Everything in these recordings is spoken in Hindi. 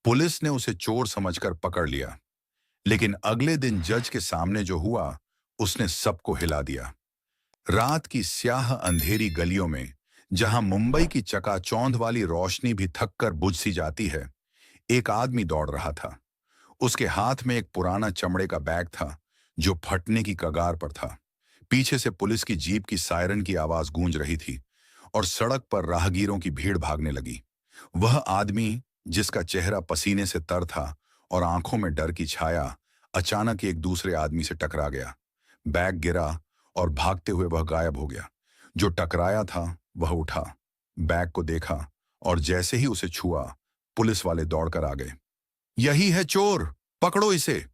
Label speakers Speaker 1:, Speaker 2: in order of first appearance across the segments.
Speaker 1: पुलिस ने उसे चोर समझकर पकड़ लिया। लेकिन अगले दिन जज के सामने जो हुआ, उसने सबको हिला दिया। रात की स्याह अंधेरी गलियों में, जहां मुंबई की चकाचौंध वाली रोशनी भी थक कर बुझ सी जाती है, एक आदमी दौड़ रहा था। उसके हाथ में एक पुराना चमड़े का बैग था, जो फटने की कगार पर था। पीछे से पुलिस की जीप की सायरन की आवाज गूंज रही थी और सड़क पर राहगीरों की भीड़ भागने लगी। वह आदमी, जिसका चेहरा पसीने से तर था और आंखों में डर की छाया, अचानक एक दूसरे आदमी से टकरा गया। बैग गिरा और भागते हुए वह गायब हो गया। जो टकराया था वह उठा, बैग को देखा और जैसे ही उसे छुआ, पुलिस वाले दौड़कर आ गए। यही है चोर, पकड़ो इसे!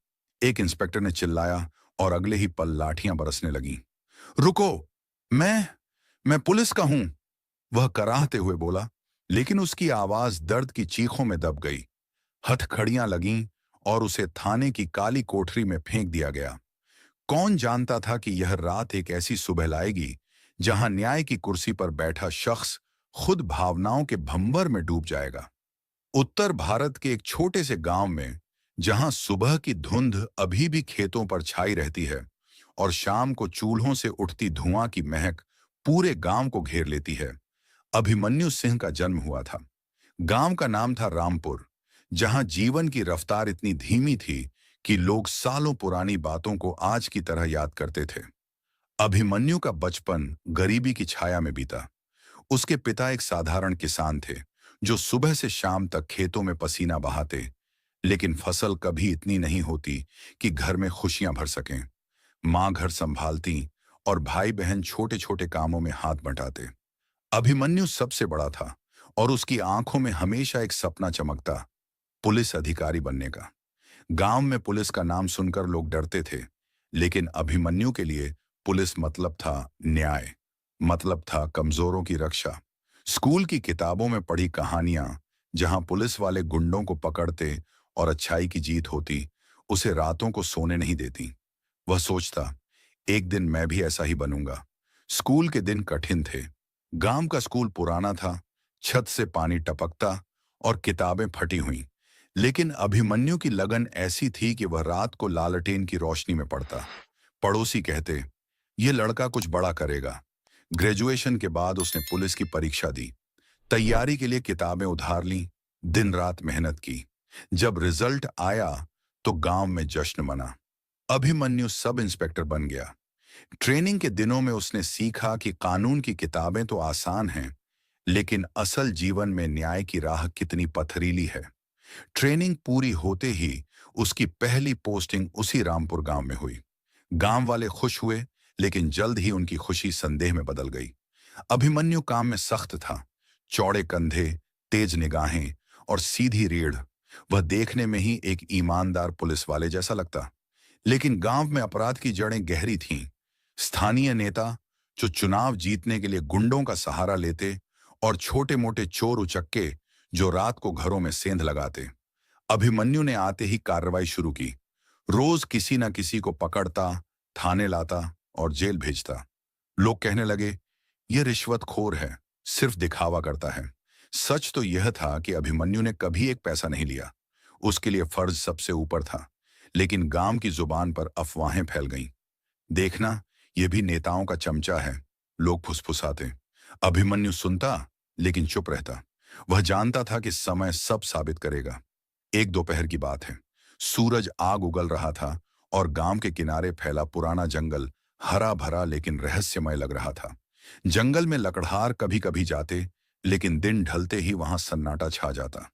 Speaker 1: एक इंस्पेक्टर ने चिल्लाया और अगले ही पल लाठियां बरसने लगीं। रुको, मैं मैं पुलिस का हूं, वह कराहते हुए बोला, लेकिन उसकी आवाज दर्द की चीखों में दब गई। हथकड़ियां लगीं और उसे थाने की काली कोठरी में फेंक दिया गया। कौन जानता था कि यह रात एक ऐसी सुबह लाएगी जहां न्याय की कुर्सी पर बैठा शख्स खुद भावनाओं के भंवर में डूब जाएगा। उत्तर भारत के एक छोटे से गांव में, जहां सुबह की धुंध अभी भी खेतों पर छाई रहती है और शाम को चूल्हों से उठती धुआं की महक पूरे गांव को घेर लेती है, अभिमन्यु सिंह का जन्म हुआ था। गांव का नाम था रामपुर, जहां जीवन की रफ्तार इतनी धीमी थी कि लोग सालों पुरानी बातों को आज की तरह याद करते थे। अभिमन्यु का बचपन गरीबी की छाया में बीता। उसके पिता एक साधारण किसान थे, जो सुबह से शाम तक खेतों में पसीना बहाते, लेकिन फसल कभी इतनी नहीं होती कि घर में खुशियां भर सकें। माँ घर संभालती और भाई बहन छोटे छोटे कामों में हाथ बंटाते। अभिमन्यु सबसे बड़ा था और उसकी आंखों में हमेशा एक सपना चमकता, पुलिस अधिकारी बनने का। गांव में पुलिस का नाम सुनकर लोग डरते थे, लेकिन अभिमन्यु के लिए पुलिस मतलब था न्याय, मतलब था कमजोरों की रक्षा। स्कूल की किताबों में पढ़ी कहानियां, जहां पुलिस वाले गुंडों को पकड़ते और अच्छाई की जीत होती, उसे रातों को सोने नहीं देती। वह सोचता, एक दिन मैं भी ऐसा ही बनूंगा। स्कूल के दिन कठिन थे। गांव का स्कूल पुराना था, छत से पानी टपकता और किताबें फटी हुई। लेकिन अभिमन्यु की लगन ऐसी थी कि वह रात को लालटेन की रोशनी में पढ़ता। पड़ोसी कहते, ये लड़का कुछ बड़ा करेगा। ग्रेजुएशन के बाद उसने पुलिस की परीक्षा दी, तैयारी के लिए किताबें उधार लीं, दिन रात मेहनत की। जब रिजल्ट आया तो गांव में जश्न मना। अभिमन्यु सब इंस्पेक्टर बन गया। ट्रेनिंग के दिनों में उसने सीखा कि कानून की किताबें तो आसान हैं, लेकिन असल जीवन में न्याय की राह कितनी पथरीली है। ट्रेनिंग पूरी होते ही उसकी पहली पोस्टिंग उसी रामपुर गांव में हुई। गांव वाले खुश हुए, लेकिन जल्द ही उनकी खुशी संदेह में बदल गई। अभिमन्यु काम में सख्त था, चौड़े कंधे, तेज निगाहें और सीधी रीढ़। वह देखने में ही एक ईमानदार पुलिस वाले जैसा लगता। लेकिन गांव में अपराध की जड़ें गहरी थीं। स्थानीय नेता, जो चुनाव जीतने के लिए गुंडों का सहारा लेते, और छोटे मोटे चोर उचक्के, जो रात को घरों में सेंध लगाते। अभिमन्यु ने आते ही कार्रवाई शुरू की। रोज किसी न किसी को पकड़ता, थाने लाता और जेल भेजता। लोग कहने लगे, यह रिश्वतखोर है, सिर्फ दिखावा करता है। सच तो यह था कि अभिमन्यु ने कभी एक पैसा नहीं लिया। उसके लिए फर्ज सबसे ऊपर था। लेकिन गांव की जुबान पर अफवाहें फैल गईं। देखना, यह भी नेताओं का चमचा है, लोग फुसफुसाते। अभिमन्यु सुनता, लेकिन चुप रहता। वह जानता था कि समय सब साबित करेगा। एक दोपहर की बात है। सूरज आग उगल रहा था और गांव के किनारे फैला पुराना जंगल हरा भरा लेकिन रहस्यमय लग रहा था। जंगल में लकड़हार कभी कभी जाते, लेकिन दिन ढलते ही वहां सन्नाटा छा जाता।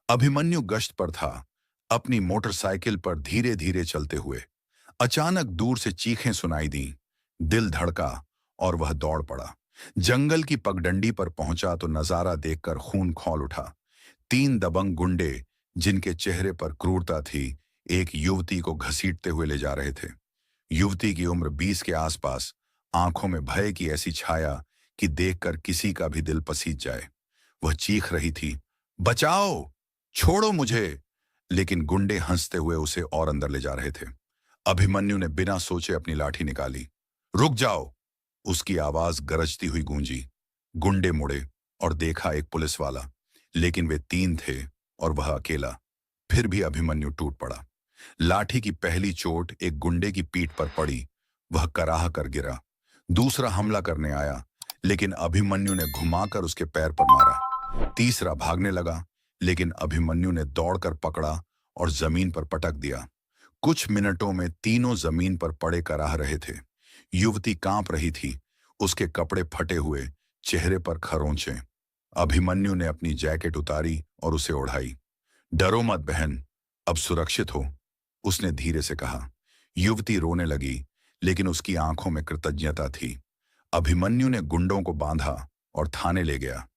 Speaker 1: अभिमन्यु गश्त पर था, अपनी मोटरसाइकिल पर धीरे धीरे चलते हुए। अचानक दूर से चीखें सुनाई दी। दिल धड़का और वह दौड़ पड़ा। जंगल की पगडंडी पर पहुंचा तो नजारा देखकर खून खौल उठा। तीन दबंग गुंडे, जिनके चेहरे पर क्रूरता थी, एक युवती को घसीटते हुए ले जा रहे थे। युवती की उम्र 20 के आसपास, आंखों में भय की ऐसी छाया कि देखकर किसी का भी दिल पसीज जाए। वह चीख रही थी, बचाओ, छोड़ो मुझे! लेकिन गुंडे हंसते हुए उसे और अंदर ले जा रहे थे। अभिमन्यु ने बिना सोचे अपनी लाठी निकाली। रुक जाओ! उसकी आवाज गरजती हुई गूंजी। गुंडे मुड़े और देखा एक पुलिस वाला, लेकिन वे तीन थे और वह अकेला। फिर भी अभिमन्यु टूट पड़ा। लाठी की पहली चोट एक गुंडे की पीठ पर पड़ी, वह कराह कर गिरा। दूसरा हमला करने आया, लेकिन अभिमन्यु ने घुमाकर उसके पैर पर मारा। तीसरा भागने लगा, लेकिन अभिमन्यु ने दौड़कर पकड़ा और जमीन पर पटक दिया। कुछ मिनटों में तीनों जमीन पर पड़े कराह रहे थे। युवती कांप रही थी, उसके कपड़े फटे हुए, चेहरे पर खरोंचे। अभिमन्यु ने अपनी जैकेट उतारी और उसे ओढ़ाई। डरो मत बहन, अब सुरक्षित हो, उसने धीरे से कहा। युवती रोने लगी, लेकिन उसकी आंखों में कृतज्ञता थी। अभिमन्यु ने गुंडों को बांधा और थाने ले गया।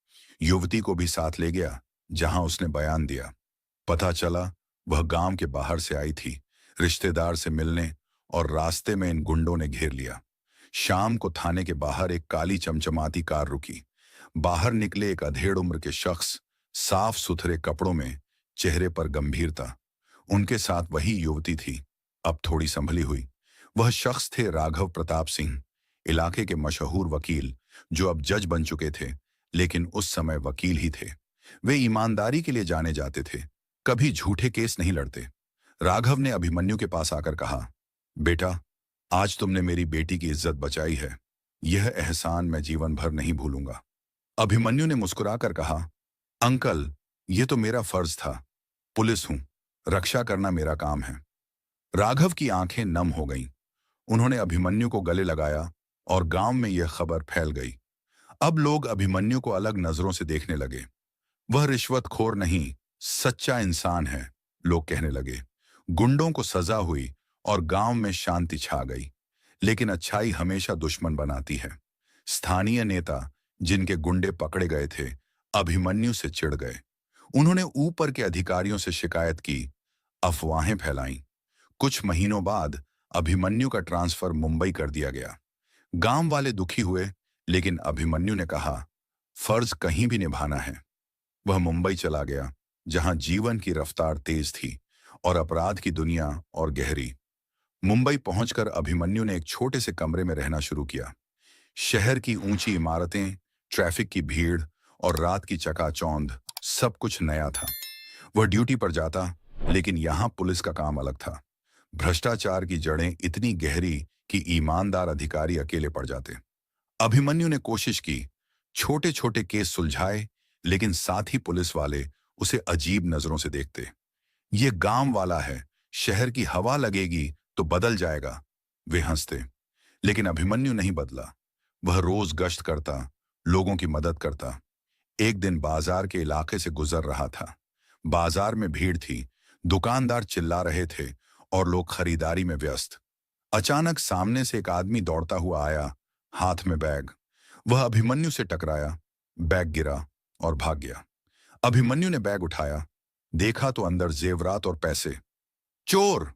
Speaker 1: युवती को भी साथ ले गया, जहां उसने बयान दिया। पता चला वह गांव के बाहर से आई थी, रिश्तेदार से मिलने, और रास्ते में इन गुंडों ने घेर लिया। शाम को थाने के बाहर एक काली चमचमाती कार रुकी। बाहर निकले एक अधेड़ उम्र के शख्स, साफ सुथरे कपड़ों में, चेहरे पर गंभीरता। उनके साथ वही युवती थी, अब थोड़ी संभली हुई। वह शख्स थे राघव प्रताप सिंह, इलाके के मशहूर वकील, जो अब जज बन चुके थे, लेकिन उस समय वकील ही थे। वे ईमानदारी के लिए जाने जाते थे, कभी झूठे केस नहीं लड़ते। राघव ने अभिमन्यु के पास आकर कहा, बेटा, आज तुमने मेरी बेटी की इज्जत बचाई है। यह एहसान मैं जीवन भर नहीं भूलूंगा। अभिमन्यु ने मुस्कुराकर कहा, अंकल, यह तो मेरा फर्ज था। पुलिस हूं, रक्षा करना मेरा काम है। राघव की आंखें नम हो गईं। उन्होंने अभिमन्यु को गले लगाया और गांव में यह खबर फैल गई। अब लोग अभिमन्यु को अलग नजरों से देखने लगे। वह रिश्वतखोर नहीं, सच्चा इंसान है, लोग कहने लगे। गुंडों को सजा हुई और गांव में शांति छा गई। लेकिन अच्छाई हमेशा दुश्मन बनाती है। स्थानीय नेता, जिनके गुंडे पकड़े गए थे, अभिमन्यु से चिढ़ गए। उन्होंने ऊपर के अधिकारियों से शिकायत की, अफवाहें फैलाईं। कुछ महीनों बाद अभिमन्यु का ट्रांसफर मुंबई कर दिया गया। गांव वाले दुखी हुए, लेकिन अभिमन्यु ने कहा, फर्ज कहीं भी निभाना है। वह मुंबई चला गया, जहां जीवन की रफ्तार तेज थी और अपराध की दुनिया और गहरी। मुंबई पहुंचकर अभिमन्यु ने एक छोटे से कमरे में रहना शुरू किया। शहर की ऊंची इमारतें, ट्रैफिक की भीड़ और रात की चकाचौंध, सब कुछ नया था। वह ड्यूटी पर जाता, लेकिन यहां पुलिस का काम अलग था। भ्रष्टाचार की जड़ें इतनी गहरी कि ईमानदार अधिकारी अकेले पड़ जाते। अभिमन्यु ने कोशिश की, छोटे छोटे केस सुलझाए, लेकिन साथ ही पुलिस वाले उसे अजीब नजरों से देखते। ये गांव वाला है, शहर की हवा लगेगी तो बदल जाएगा, वे हंसते। लेकिन अभिमन्यु नहीं बदला। वह रोज गश्त करता, लोगों की मदद करता। एक दिन बाजार के इलाके से गुजर रहा था। बाजार में भीड़ थी, दुकानदार चिल्ला रहे थे और लोग खरीदारी में व्यस्त। अचानक सामने से एक आदमी दौड़ता हुआ आया, हाथ में बैग। वह अभिमन्यु से टकराया, बैग गिरा और भाग गया। अभिमन्यु ने बैग उठाया, देखा तो अंदर जेवरात और पैसे। चोर!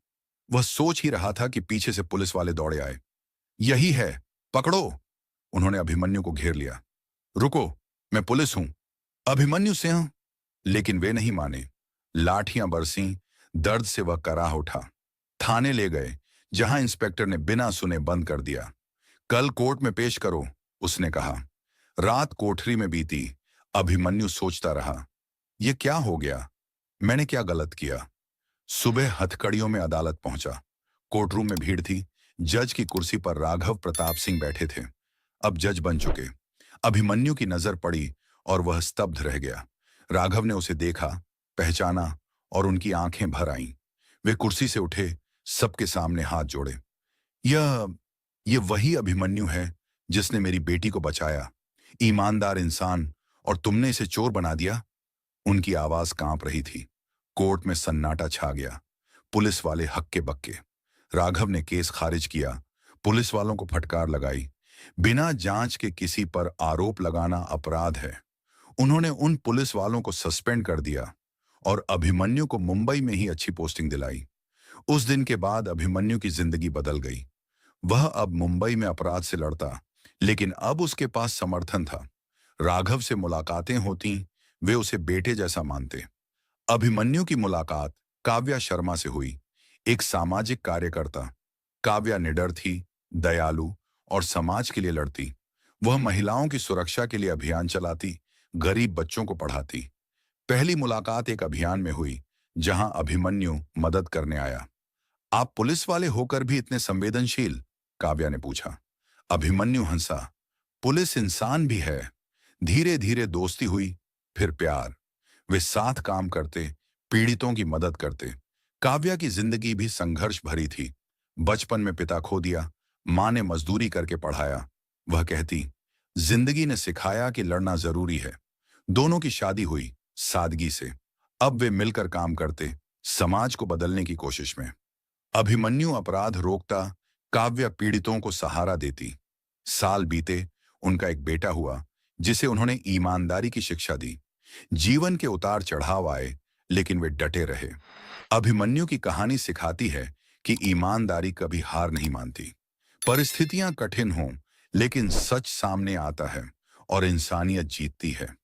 Speaker 1: वह सोच ही रहा था कि पीछे से पुलिस वाले दौड़े आए। यही है, पकड़ो! उन्होंने अभिमन्यु को घेर लिया। रुको, मैं पुलिस हूं, अभिमन्यु सिंह। लेकिन वे नहीं माने। लाठियां बरसीं, दर्द से वह कराह उठा। थाने ले गए, जहां इंस्पेक्टर ने बिना सुने बंद कर दिया। कल कोर्ट में पेश करो, उसने कहा। रात कोठरी में बीती। अभिमन्यु सोचता रहा, यह क्या हो गया? मैंने क्या गलत किया? सुबह हथकड़ियों में अदालत पहुंचा। कोर्टरूम में भीड़ थी। जज की कुर्सी पर राघव प्रताप सिंह बैठे थे, अब जज बन चुके। अभिमन्यु की नजर पड़ी और वह स्तब्ध रह गया। राघव ने उसे देखा, पहचाना और उनकी आंखें भर आईं। वे कुर्सी से उठे, सबके सामने हाथ जोड़े। यह यह वही अभिमन्यु है जिसने मेरी बेटी को बचाया, ईमानदार इंसान, और तुमने इसे चोर बना दिया। उनकी आवाज कांप रही थी। कोर्ट में सन्नाटा छा गया। पुलिस वाले हक्के बक्के। राघव ने केस खारिज किया। पुलिस वालों को फटकार लगाई। बिना जांच के किसी पर आरोप लगाना अपराध है। उन्होंने उन पुलिस वालों को सस्पेंड कर दिया और अभिमन्यु को मुंबई में ही अच्छी पोस्टिंग दिलाई। उस दिन के बाद अभिमन्यु की जिंदगी बदल गई। वह अब मुंबई में अपराध से लड़ता, लेकिन अब उसके पास समर्थन था। राघव से मुलाकातें होती, वे उसे बेटे जैसा मानते। अभिमन्यु की मुलाकात काव्या शर्मा से हुई, एक सामाजिक कार्यकर्ता। काव्या निडर थी, दयालु और समाज के लिए लड़ती। वह महिलाओं की सुरक्षा के लिए अभियान चलाती, गरीब बच्चों को पढ़ाती। पहली मुलाकात एक अभियान में हुई, जहां अभिमन्यु मदद करने आया। आप पुलिस वाले होकर भी इतने संवेदनशील? काव्या ने पूछा। अभिमन्यु हंसा। पुलिस इंसान भी है। धीरे धीरे दोस्ती हुई, फिर प्यार। वे साथ काम करते, पीड़ितों की मदद करते। काव्या की जिंदगी भी संघर्ष भरी थी। बचपन में पिता खो दिया, मां ने मजदूरी करके पढ़ाया। वह कहती, जिंदगी ने सिखाया कि लड़ना जरूरी है। दोनों की शादी हुई, सादगी से। अब वे मिलकर काम करते, समाज को बदलने की कोशिश में। अभिमन्यु अपराध रोकता, काव्या पीड़ितों को सहारा देती। साल बीते, उनका एक बेटा हुआ, जिसे उन्होंने ईमानदारी की शिक्षा दी। जीवन के उतार चढ़ाव आए, लेकिन वे डटे रहे। अभिमन्यु की कहानी सिखाती है कि ईमानदारी कभी हार नहीं मानती। परिस्थितियां कठिन हों, लेकिन सच सामने आता है और इंसानियत जीतती है।